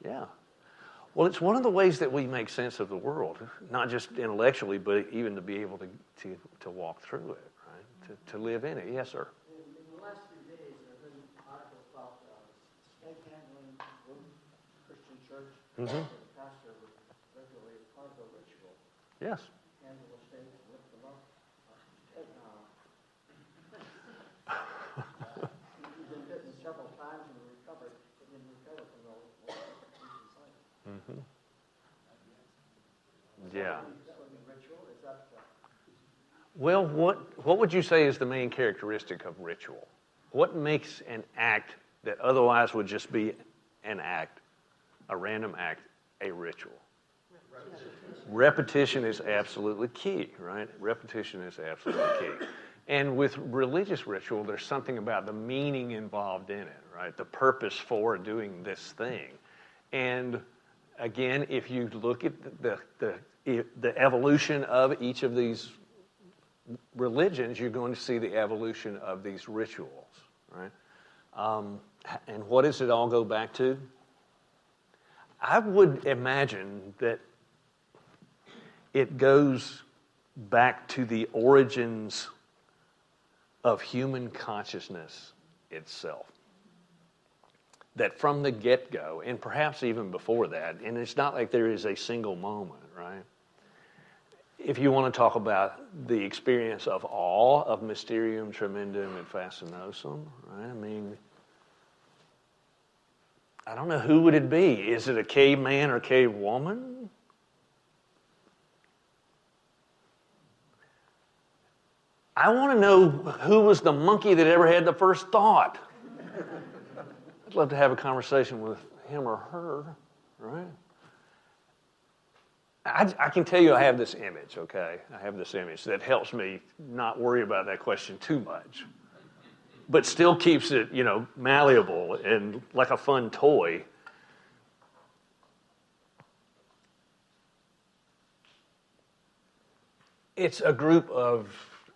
Yeah. Well, it's one of the ways that we make sense of the world, not just intellectually, but even to be able to walk through it, right? To live in it. Yes, sir. In the last few days, there have been articles about stake handling in Christian church. Mm-hmm. The pastor would regularly, as part of a ritual, Yes. handle the stakes and lift them up. He's been bitten several times and recovered, but didn't recover from those. Mm-hmm. Yeah. Well, what would you say is the main characteristic of ritual? What makes an act that otherwise would just be an act, a random act, a ritual? Repetition is absolutely key, right? Repetition is absolutely key. And with religious ritual, there's something about the meaning involved in it, right? The purpose for doing this thing. And again, if you look at the evolution of each of these religions, you're going to see the evolution of these rituals, right? And what does it all go back to? I would imagine that it goes back to the origins of human consciousness itself. That from the get-go, and perhaps even before that, and it's not like there is a single moment, right? If you want to talk about the experience of awe, of mysterium tremendum and fascinosum, right? I mean, I don't know, who would it be? Is it a caveman or cave woman? I want to know who was the monkey that ever had the first thought. I'd love to have a conversation with him or her, right? I can tell you I have this image, okay? I have this image that helps me not worry about that question too much, but still keeps it, malleable and like a fun toy. It's a group of,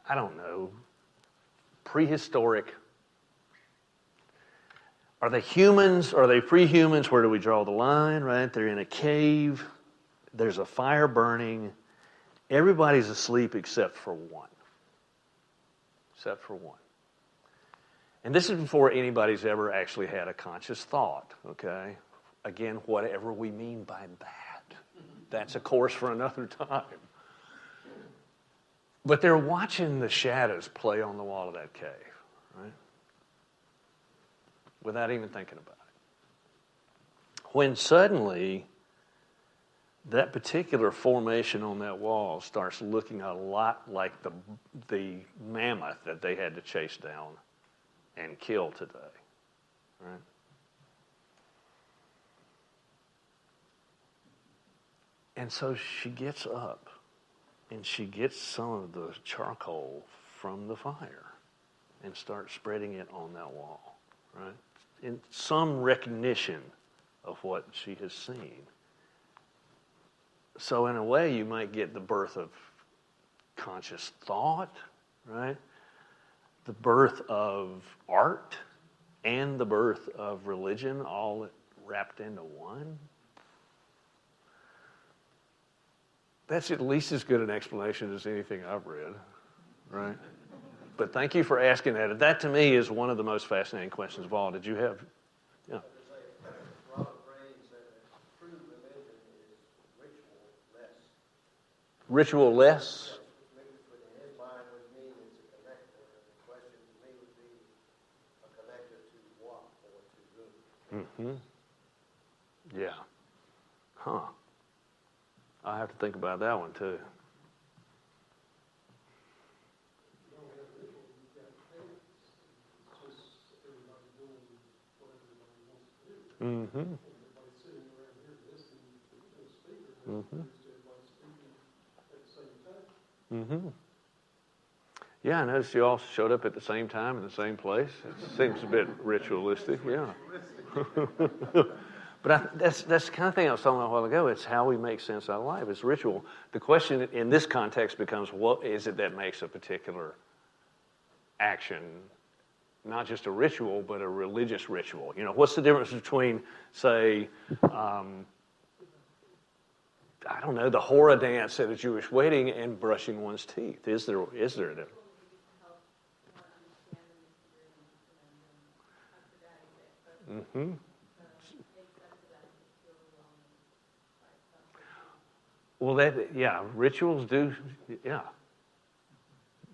I don't know, prehistoric. Are they humans? Are they pre-humans? Where do we draw the line, right? They're in a cave. There's a fire burning. Everybody's asleep except for one. Except for one. And this is before anybody's ever actually had a conscious thought, okay? Again, whatever we mean by that. That's a course for another time. But they're watching the shadows play on the wall of that cave, right? Without even thinking about it. When suddenly that particular formation on that wall starts looking a lot like the mammoth that they had to chase down and kill today, right? And so she gets up and she gets some of the charcoal from the fire and starts spreading it on that wall, right? In some recognition of what she has seen. So in a way, you might get the birth of conscious thought, right? The birth of art and the birth of religion all wrapped into one. That's at least as good an explanation as anything I've read, right? But thank you for asking that. That, to me, is one of the most fascinating questions of all. Did you have... Yeah. Robert Brain said that true religion is ritual-less. Ritual-less? In his mind would mean it's a connector. And the question to me would be a connector to what or to whom? Mm-hmm. Yeah. Huh. I have to think about that one, too. Mm-hmm. Mm-hmm. Mm-hmm. Yeah, I noticed you all showed up at the same time in the same place. It seems a bit ritualistic, yeah. But that's the kind of thing I was talking about a while ago. It's how we make sense out of life. It's ritual. The question in this context becomes, what is it that makes a particular action not just a ritual, but a religious ritual. You know, what's the difference between, say, I don't know, the hora dance at a Jewish wedding and brushing one's teeth? Is there a difference? Mm-hmm. Well, rituals do,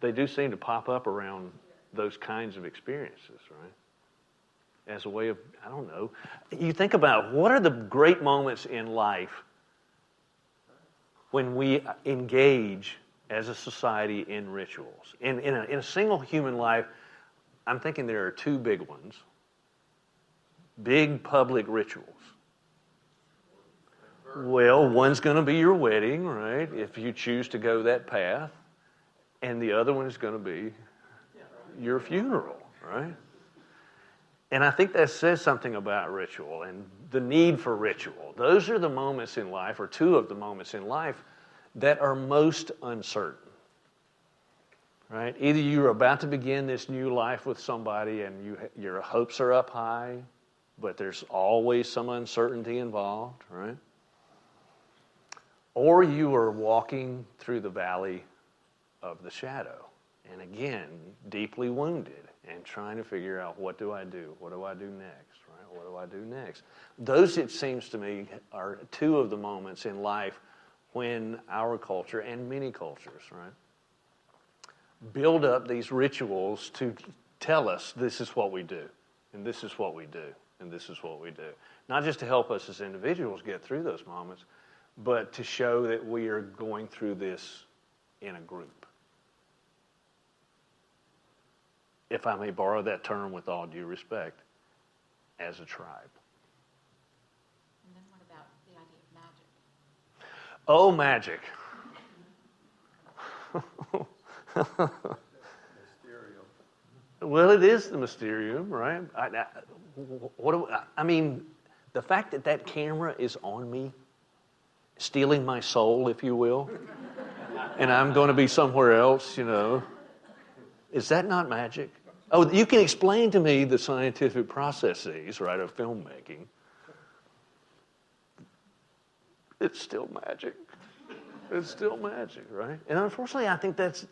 they do seem to pop up around those kinds of experiences, right? As a way of, I don't know. You think about what are the great moments in life when we engage as a society in rituals. In a single human life, I'm thinking there are two big ones. Big public rituals. Well, one's going to be your wedding, right, if you choose to go that path. And the other one is going to be your funeral, right? And I think that says something about ritual and the need for ritual. Those are the moments in life, or two of the moments in life, that are most uncertain, right? Either you're about to begin this new life with somebody and your hopes are up high, but there's always some uncertainty involved, right? Or you are walking through the valley of the shadow, and again, deeply wounded and trying to figure out, what do I do? What do I do next, right? What do I do next? Those, it seems to me, are two of the moments in life when our culture, and many cultures, right, build up these rituals to tell us this is what we do, and this is what we do, and this is what we do. Not just to help us as individuals get through those moments, but to show that we are going through this in a group. If I may borrow that term with all due respect, as a tribe. And then what about the idea of magic? Oh, magic. Well, it is the mysterium, right? I mean, the fact that that camera is on me, stealing my soul, if you will, and I'm going to be somewhere else, you know, is that not magic? Oh, you can explain to me the scientific processes, right, of filmmaking. It's still magic. It's still magic, right? And unfortunately, I think that's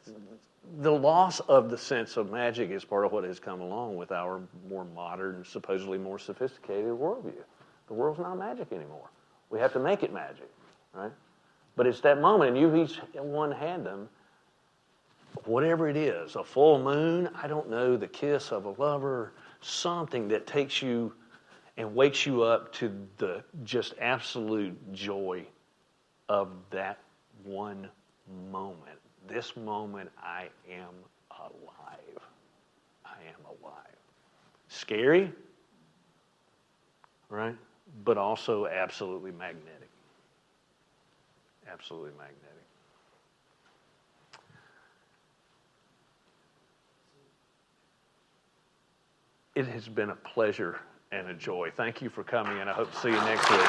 the loss of the sense of magic is part of what has come along with our more modern, supposedly more sophisticated worldview. The world's not magic anymore. We have to make it magic, right? But it's that moment, and you each one had them, whatever it is, a full moon, I don't know, the kiss of a lover, something that takes you and wakes you up to the just absolute joy of that one moment. This moment, I am alive. I am alive. Scary, right? But also absolutely magnetic. Absolutely magnetic. It has been a pleasure and a joy. Thank you for coming, and I hope to see you next week.